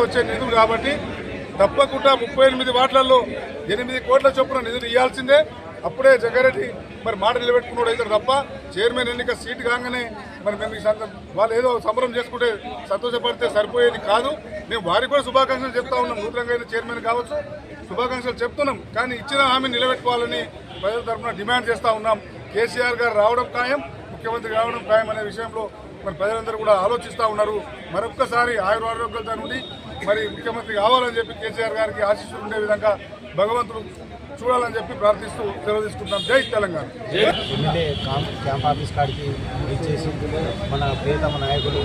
వచ్చే నిధులు కాబట్టి తప్పకుండా 38 వార్డులలో 8 కోట్ల చొప్పున నిధులు ఇవ్వాల్సిందే. అప్పుడే జగ్గారెడ్డి మరి మాట నిలబెట్టుకున్నాడు అయితే తప్ప చైర్మన్ ఎన్నిక సీటు కాగానే మరి మేము వాళ్ళు ఏదో సంబరం చేసుకుంటే సంతోషపడితే సరిపోయేది కాదు. మేము వారికి కూడా శుభాకాంక్షలు చెప్తా ఉన్నాం. నూతనంగా అయిన చైర్మన్ కావచ్చు, శుభాకాంక్షలు చెప్తున్నాం. కానీ ఇచ్చిన హామీ నిలబెట్టుకోవాలని ప్రజల తరఫున డిమాండ్ చేస్తూ ఉన్నాం. కేసీఆర్ గారు రావడం ఖాయం, ముఖ్యమంత్రి రావడం ఖాయం అనే విషయంలో మరి ప్రజలందరూ కూడా ఆలోచిస్తూ ఉన్నారు. మరొక్కసారి ఆరోగ్యాలతో నుండి మరి ముఖ్యమంత్రి కావాలని చెప్పి కేసీఆర్ గారికి ఆశీస్సులు ఉండే విధంగా భగవంతుడు చూడాలని చెప్పి ప్రార్థిస్తూ సెలవు తీసుకుంటాం. జై తెలంగాణ. ఎమ్మెల్యే క్యాంప్ ఆఫీస్ కాడికి ఇచ్చేసి మన ప్రియతమ నాయకులు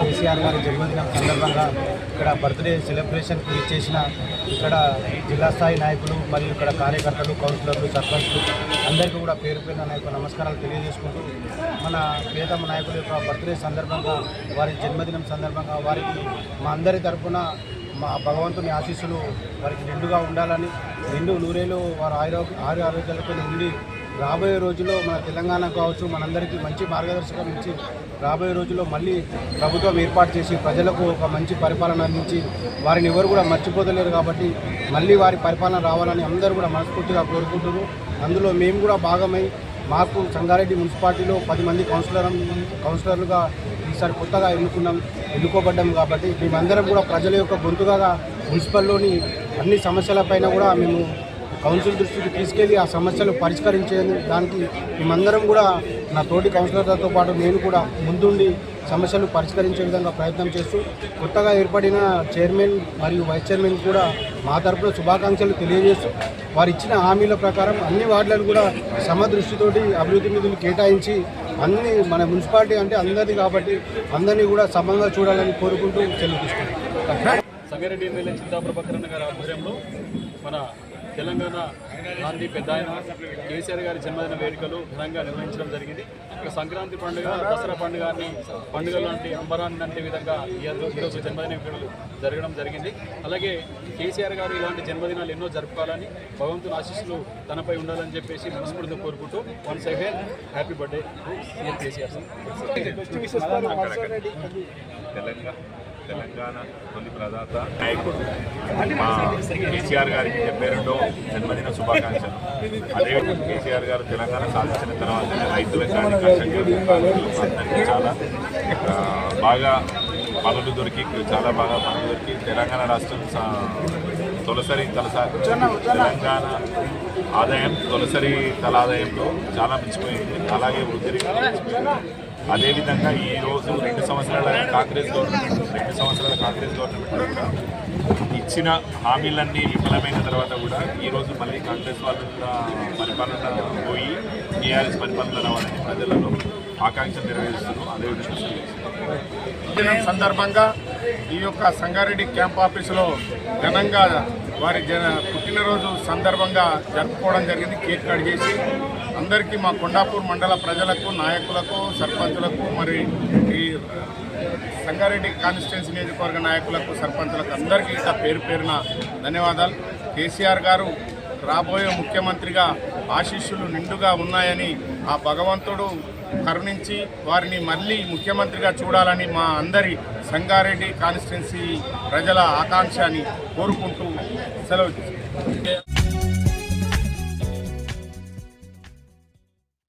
కేసీఆర్ గారి జన్మదినం సందర్భంగా ఇక్కడ బర్త్డే సెలబ్రేషన్కి ఇచ్చేసిన ఇక్కడ జిల్లా స్థాయి నాయకులు మరియు ఇక్కడ కార్యకర్తలు, కౌన్సిలర్లు, సర్పంచ్లు అందరికీ కూడా పేరు పేరున నాయకు నమస్కారాలు తెలియజేసుకుంటూ మన ప్రియతమ నాయకుల యొక్క బర్త్డే సందర్భంగా, వారి జన్మదినం సందర్భంగా వారికి మా అందరి తరఫున మా భగవంతుని ఆశీస్సులు వారికి నిండుగా ఉండాలని, నిండు నూరేళ్ళు వారు ఆరోగ్యాలతో ఉండి రాబోయే రోజుల్లో మన తెలంగాణ కావచ్చు మనందరికీ మంచి మార్గదర్శకం ఇచ్చి రాబోయే రోజుల్లో మళ్ళీ ప్రభుత్వం ఏర్పాటు చేసి ప్రజలకు ఒక మంచి పరిపాలన అందించి వారిని ఎవరు కూడా మర్చిపోతలేరు కాబట్టి మళ్ళీ వారి పరిపాలన రావాలని అందరూ కూడా మనస్ఫూర్తిగా కోరుకుంటున్నారు. అందులో మేము కూడా భాగమై మాకు సంగారెడ్డి మున్సిపాలిటీలో 10 మంది కౌన్సిలర్లుగా ఈసారి కొత్తగా ఎన్నుకోబడ్డాము కాబట్టి మేమందరం కూడా ప్రజల యొక్క గొంతుగా మున్సిపల్లోని అన్ని సమస్యలపైన కూడా మేము కౌన్సిల్ దృష్టికి తీసుకెళ్లి ఆ సమస్యలు పరిష్కరించే దానికి మేమందరం కూడా నా తోటి కౌన్సిలర్లతో పాటు నేను కూడా ముందుండి సమస్యలు పరిష్కరించే విధంగా ప్రయత్నం చేస్తూ కొత్తగా ఏర్పడిన చైర్మన్ మరియు వైస్ చైర్మన్ కూడా మా తరపున శుభాకాంక్షలు తెలియజేస్తూ వారు ఇచ్చిన హామీల ప్రకారం అన్ని వార్డులను కూడా సమదృష్టితోటి అభివృద్ధి నిధులు కేటాయించి అన్ని మన మున్సిపాలిటీ అంటే అందరిది కాబట్టి అందరినీ కూడా సమంగా చూడాలని కోరుకుంటూ సెలవు తీసుకుంటాం. సంగారెడ్డి ఎమ్మెల్యే చింతా ప్రభాకరన్ గారి ఆధ్వర్యంలో మన తెలంగాణ గాంధీ పెద్ద ఆయన కేసీఆర్ గారి జన్మదిన వేడుకలు ఘనంగా నిర్వహించడం జరిగింది. ఇక సంక్రాంతి పండుగ, దసరా పండుగలు లాంటి అంబరాన్ని అంటే విధంగా ఈరోజు జన్మదిన వేడుకలు జరగడం జరిగింది. అలాగే కేసీఆర్ గారు ఇలాంటి జన్మదినాలు ఎన్నో జరుపుకోవాలని, భగవంతుని ఆశీస్సులు తనపై ఉండాలని చెప్పేసి మనస్ఫూర్తిగా కోరుకుంటూ once again happy birthday CM KCR Telangana తొలి ప్రదాత నాయకుడు కేసీఆర్ గారికి 72వ జన్మదిన శుభాకాంక్షలు. అదే కేసీఆర్ గారు తెలంగాణ సాధించిన తర్వాత రైతులకు కానీ అందరికీ చాలా బాగా పనులు దొరికి తెలంగాణ రాష్ట్రం తొలసరి తెలంగాణ ఆదాయం తొలసరి తల ఆదాయంలో చాలా మించిపోయింది. అలాగే వృద్ధి మించిపోయింది. అదేవిధంగా ఈరోజు 2 సంవత్సరాల కాంగ్రెస్ గవర్నమెంట్ ఇచ్చిన హామీలన్నీ విఫలమైన తర్వాత కూడా ఈరోజు మళ్ళీ కాంగ్రెస్ వాళ్ళ పరిపాలన పోయి టీఆర్ఎస్ పరిపాలన రావాలని ప్రజలలో ఆకాంక్షలు నెరవేరుస్తున్నాం. అదేవిధంగా సందర్భంగా ఈ యొక్క సంగారెడ్డి క్యాంప్ ఆఫీసులో ఘనంగా వారి పుట్టినరోజు సందర్భంగా జరుపుకోవడం జరిగింది. కేక్ కట్ చేసి అందరికీ మా కొండాపూర్ మండల ప్రజలకు, నాయకులకు, సర్పంచులకు, మరి ఈ సంగారెడ్డి కాన్స్టిట్యున్సీ నియోజకవర్గ నాయకులకు, సర్పంచులకు అందరికీ ఇంకా పేరు పేరున ధన్యవాదాలు. కేసీఆర్ గారు రాబోయే ముఖ్యమంత్రిగా ఆశీస్సులు నిండుగా ఉన్నాయని ఆ భగవంతుడు కరుణించి వారిని మళ్ళీ ముఖ్యమంత్రిగా చూడాలని మా అందరి సంగారెడ్డి కాన్స్టిట్యున్సీ ప్రజల ఆకాంక్షని కోరుకుంటూ సెలవు.